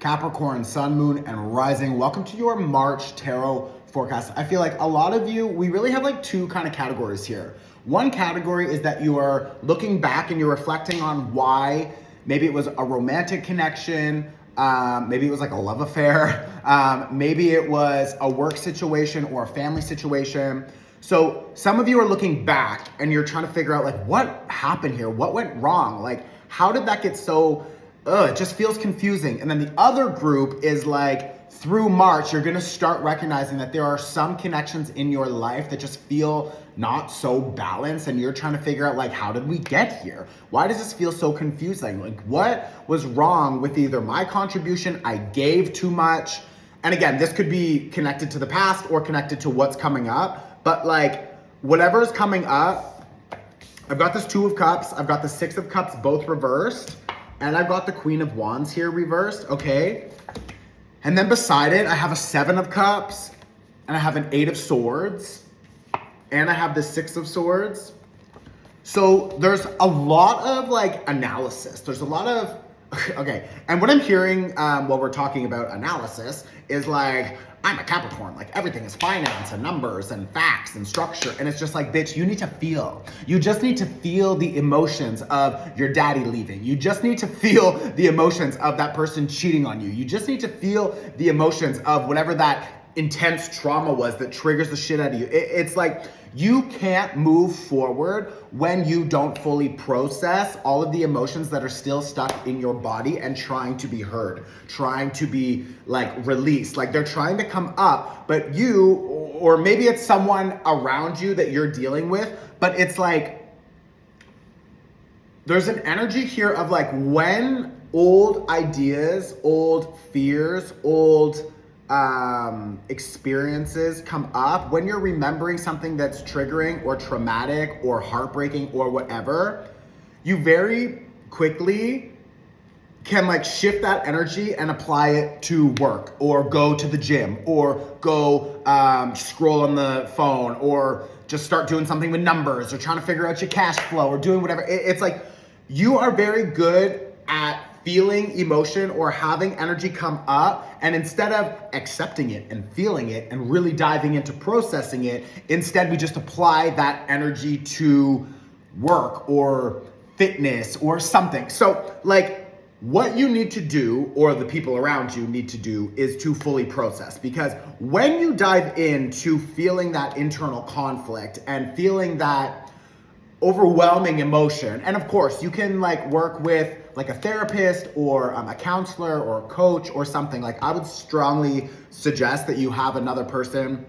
Capricorn, Sun, Moon, and Rising. Welcome to your March Tarot forecast. I feel like a lot of you, we really have like two kind of categories here. One category is that you are looking back and you're reflecting on why maybe it was a romantic connection, maybe it was like a love affair, maybe it was a work situation or a family situation. So some of you are looking back and you're trying to figure out like what happened here, what went wrong, like how did that get so, it just feels confusing. And then the other group is like through March, you're gonna start recognizing that there are some connections in your life that just feel not so balanced, and you're trying to figure out like, how did we get here? Why does this feel so confusing? Like what was wrong with either my contribution, I gave too much, and again, this could be connected to the past or connected to what's coming up, but like whatever is coming up, I've got this Two of Cups, I've got the Six of Cups both reversed, and I've got the Queen of Wands here reversed, okay? And then beside it, I have a Seven of Cups, and I have an Eight of Swords, and I have the Six of Swords. So there's a lot of like analysis. There's a lot of, okay. And what I'm hearing while we're talking about analysis is like, I'm a Capricorn, like everything is finance and numbers and facts and structure. And it's just like, bitch, you need to feel. You just need to feel the emotions of your daddy leaving. You just need to feel the emotions of that person cheating on you. You just need to feel the emotions of whatever that intense trauma was that triggers the shit out of you. It's like, you can't move forward when you don't fully process all of the emotions that are still stuck in your body and trying to be heard, trying to be like released. Like they're trying to come up, but you, or maybe it's someone around you that you're dealing with, but it's like, there's an energy here of like when old ideas, old fears, old experiences come up, when you're remembering something that's triggering or traumatic or heartbreaking or whatever, you very quickly can like shift that energy and apply it to work or go to the gym or go scroll on the phone or just start doing something with numbers or trying to figure out your cash flow or doing whatever. It's like you are very good at feeling emotion or having energy come up, and instead of accepting it and feeling it and really diving into processing it, instead we just apply that energy to work or fitness or something. So like what you need to do, or the people around you need to do, is to fully process, because when you dive into feeling that internal conflict and feeling that overwhelming emotion, and of course you can like work with like a therapist or a counselor or a coach or something. Like I would strongly suggest that you have another person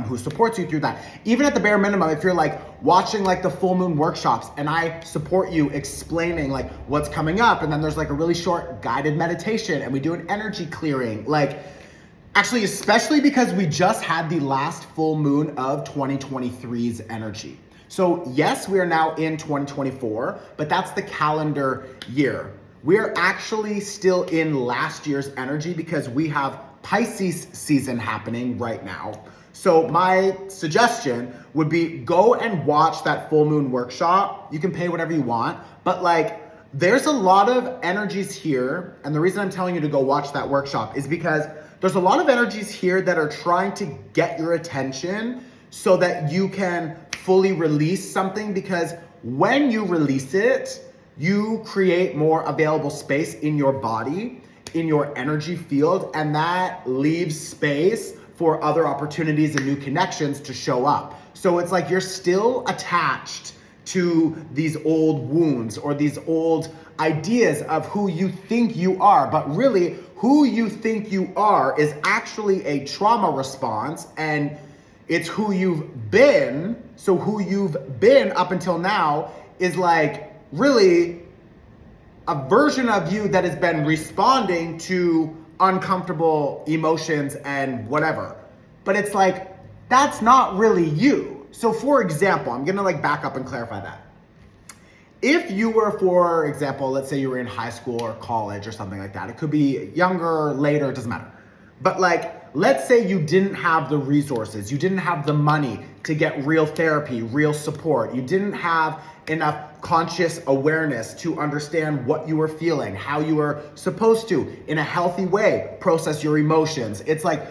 who supports you through that. Even at the bare minimum, if you're like watching like the full moon workshops and I support you explaining like what's coming up, and then there's like a really short guided meditation and we do an energy clearing, like actually, especially because we just had the last full moon of 2023's energy. So yes, we are now in 2024, but that's the calendar year. We're actually still in last year's energy because we have Pisces season happening right now. So my suggestion would be go and watch that full moon workshop. You can pay whatever you want, but like there's a lot of energies here. And the reason I'm telling you to go watch that workshop is because there's a lot of energies here that are trying to get your attention so that you can fully release something, because when you release it, you create more available space in your body, in your energy field, and that leaves space for other opportunities and new connections to show up. So it's like you're still attached to these old wounds or these old ideas of who you think you are, but really who you think you are is actually a trauma response, and it's who you've been. So who you've been up until now is like really a version of you that has been responding to uncomfortable emotions and whatever. But it's like, that's not really you. So for example, I'm gonna like back up and clarify that. If you were, for example, let's say you were in high school or college or something like that, it could be younger, later, it doesn't matter. But like, let's say you didn't have the resources, you didn't have the money to get real therapy, real support, you didn't have enough conscious awareness to understand what you were feeling, how you were supposed to, in a healthy way, process your emotions. It's like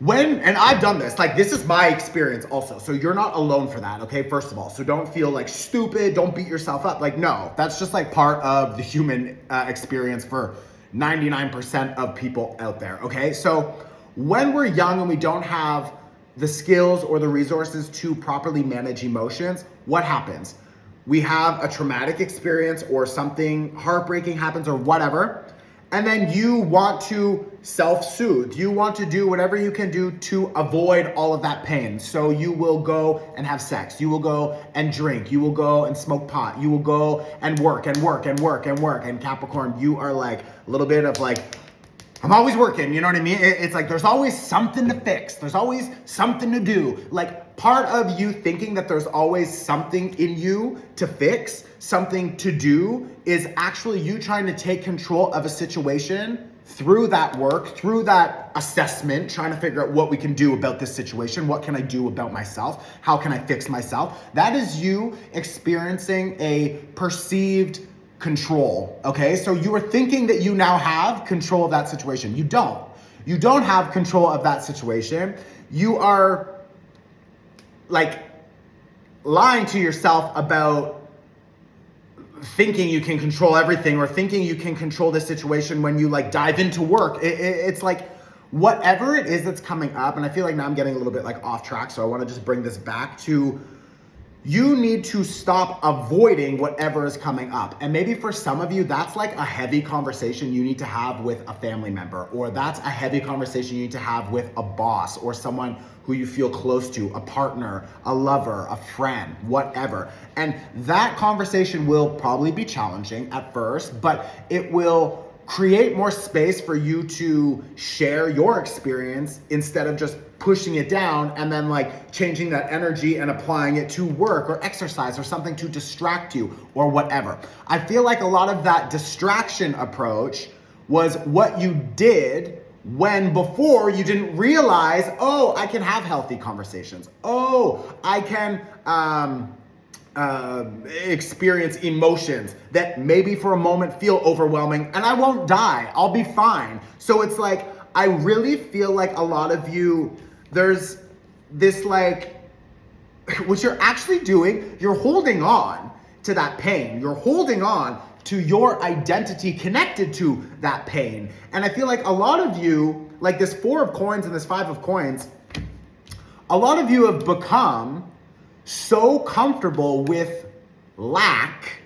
and I've done this, like this is my experience also. So you're not alone for that, okay? First of all, so don't feel like stupid, don't beat yourself up. Like, no, that's just like part of the human experience for 99% of people out there, okay? So when we're young and we don't have the skills or the resources to properly manage emotions, what happens? We have a traumatic experience or something heartbreaking happens or whatever, and then you want to self-soothe. You want to do whatever you can do to avoid all of that pain. So you will go and have sex. You will go and drink. You will go and smoke pot. You will go and work and work and work and work. And Capricorn, you are like a little bit of like, I'm always working, you know what I mean? It's like there's always something to fix. There's always something to do. Like part of you thinking that there's always something in you to fix, something to do, is actually you trying to take control of a situation through that work, through that assessment, trying to figure out what we can do about this situation. What can I do about myself? How can I fix myself? That is you experiencing a perceived control, okay? So you are thinking that you now have control of that situation. You don't. You don't have control of that situation. You are like lying to yourself about thinking you can control everything or thinking you can control this situation when you like dive into work. It's like whatever it is that's coming up, and I feel like now I'm getting a little bit like off track, so I want to just bring this back to you need to stop avoiding whatever is coming up. And maybe for some of you, that's like a heavy conversation you need to have with a family member, or that's a heavy conversation you need to have with a boss or someone who you feel close to, a partner, a lover, a friend, whatever. And that conversation will probably be challenging at first, but it will create more space for you to share your experience instead of just pushing it down and then like changing that energy and applying it to work or exercise or something to distract you or whatever. I feel like a lot of that distraction approach was what you did when before you didn't realize, oh, I can have healthy conversations. Oh, I can experience emotions that maybe for a moment feel overwhelming and I won't die. I'll be fine. So it's like, I really feel like a lot of you, there's this like, what you're actually doing, you're holding on to that pain. You're holding on to your identity connected to that pain. And I feel like a lot of you, like this 4 of coins and this 5 of coins, a lot of you have become so comfortable with lack,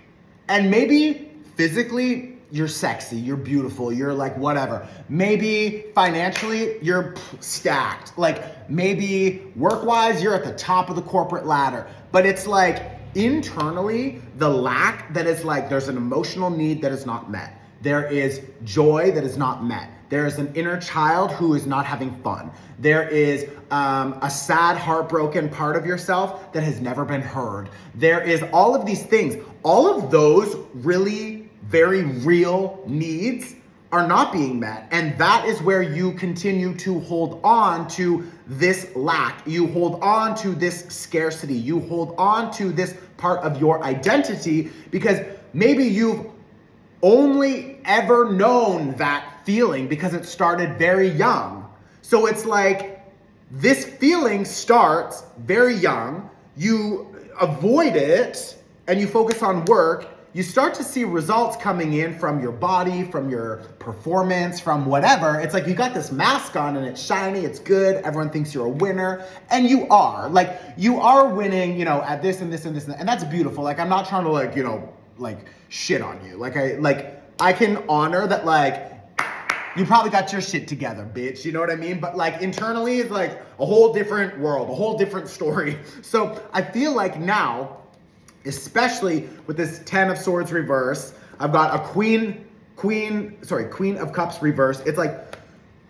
and maybe physically you're sexy, you're beautiful, you're like whatever. Maybe financially you're stacked. Like maybe work-wise you're at the top of the corporate ladder. But it's like internally the lack that is like there's an emotional need that is not met. There is joy that is not met. There is an inner child who is not having fun. There is a sad, heartbroken part of yourself that has never been heard. There is all of these things. All of those really very real needs are not being met. And that is where you continue to hold on to this lack. You hold on to this scarcity. You hold on to this part of your identity because maybe you've only ever known that feeling because it started very young. So it's like this feeling starts very young. You avoid it and you focus on work. You start to see results coming in from your body, from your performance, from whatever. It's like you got this mask on and it's shiny, it's good, everyone thinks you're a winner, and you are. Like, you are winning, you know, at this and this and this, and that's beautiful. Like, I'm not trying to like, you know, like shit on you. I can honor that, like, you probably got your shit together, bitch. You know what I mean? But like internally, it's like a whole different world, a whole different story. So I feel like now, especially with this 10 of Swords reverse, I've got a Queen of Cups reverse. It's like,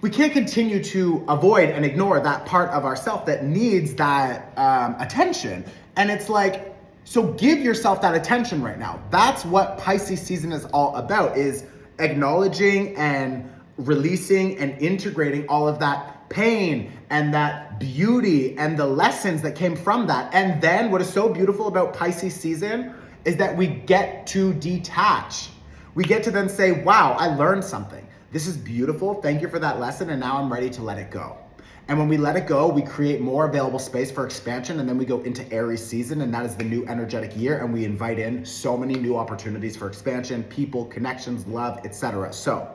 we can't continue to avoid and ignore that part of ourself that needs that attention. And it's like, so give yourself that attention right now. That's what Pisces season is all about, is acknowledging and releasing and integrating all of that pain and that beauty and the lessons that came from that. And then what is so beautiful about Pisces season is that we get to detach. We get to then say, wow, I learned something. This is beautiful. Thank you for that lesson. And now I'm ready to let it go. And when we let it go, we create more available space for expansion, and then we go into Aries season, and that is the new energetic year, and we invite in so many new opportunities for expansion, people, connections, love, etc. So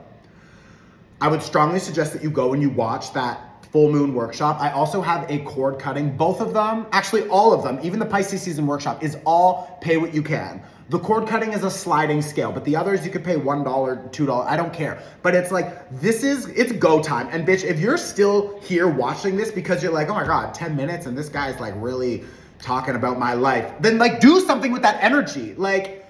I would strongly suggest that you go and you watch that full moon workshop. I also have a cord cutting, both of them, actually all of them, even the Pisces season workshop is all pay what you can. The cord cutting is a sliding scale, but the others you could pay $1, $2, I don't care. But it's like, it's go time. And bitch, if you're still here watching this because you're like, oh my God, 10 minutes and this guy's like really talking about my life, then like do something with that energy. Like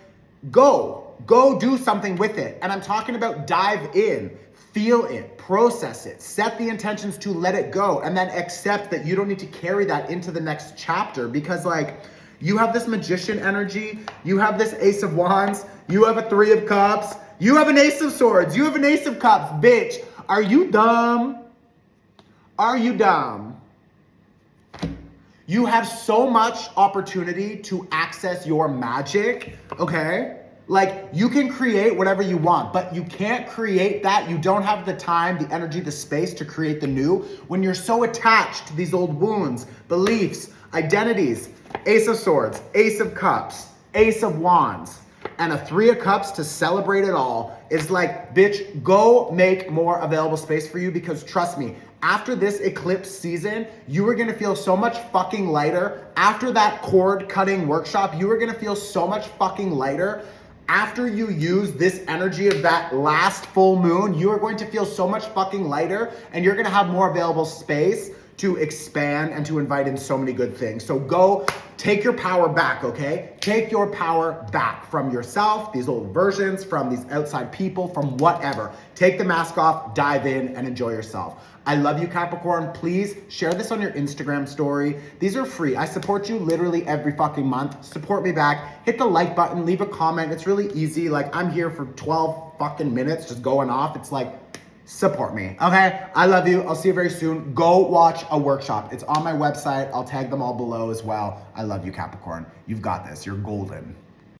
go do something with it. And I'm talking about dive in, feel it, process it, set the intentions to let it go, and then accept that you don't need to carry that into the next chapter because like, you have this magician energy, you have this ace of wands, you have a 3 of cups, you have an ace of swords, you have an ace of cups. Bitch, are you dumb? Are you dumb? You have so much opportunity to access your magic, okay? Like, you can create whatever you want, but you can't create that. You don't have the time, the energy, the space to create the new when you're so attached to these old wounds, beliefs, identities. Ace of Swords, Ace of Cups, Ace of Wands, and a 3 of Cups to celebrate it all is like, bitch, go make more available space for you because trust me, after this eclipse season, you are gonna feel so much fucking lighter. After that cord cutting workshop, you are gonna feel so much fucking lighter. After you use this energy of that last full moon, you are going to feel so much fucking lighter and you're gonna have more available space to expand and to invite in so many good things. So go take your power back, okay? Take your power back from yourself, these old versions, from these outside people, from whatever. Take the mask off, dive in, and enjoy yourself. I love you, Capricorn. Please share this on your Instagram story. These are free. I support you literally every fucking month. Support me back. Hit the like button, leave a comment. It's really easy. Like, I'm here for 12 fucking minutes just going off. It's like, support me, okay? I love you. I'll see you very soon. Go watch a workshop. It's on my website. I'll tag them all below as well. I love you, Capricorn. You've got this. You're golden.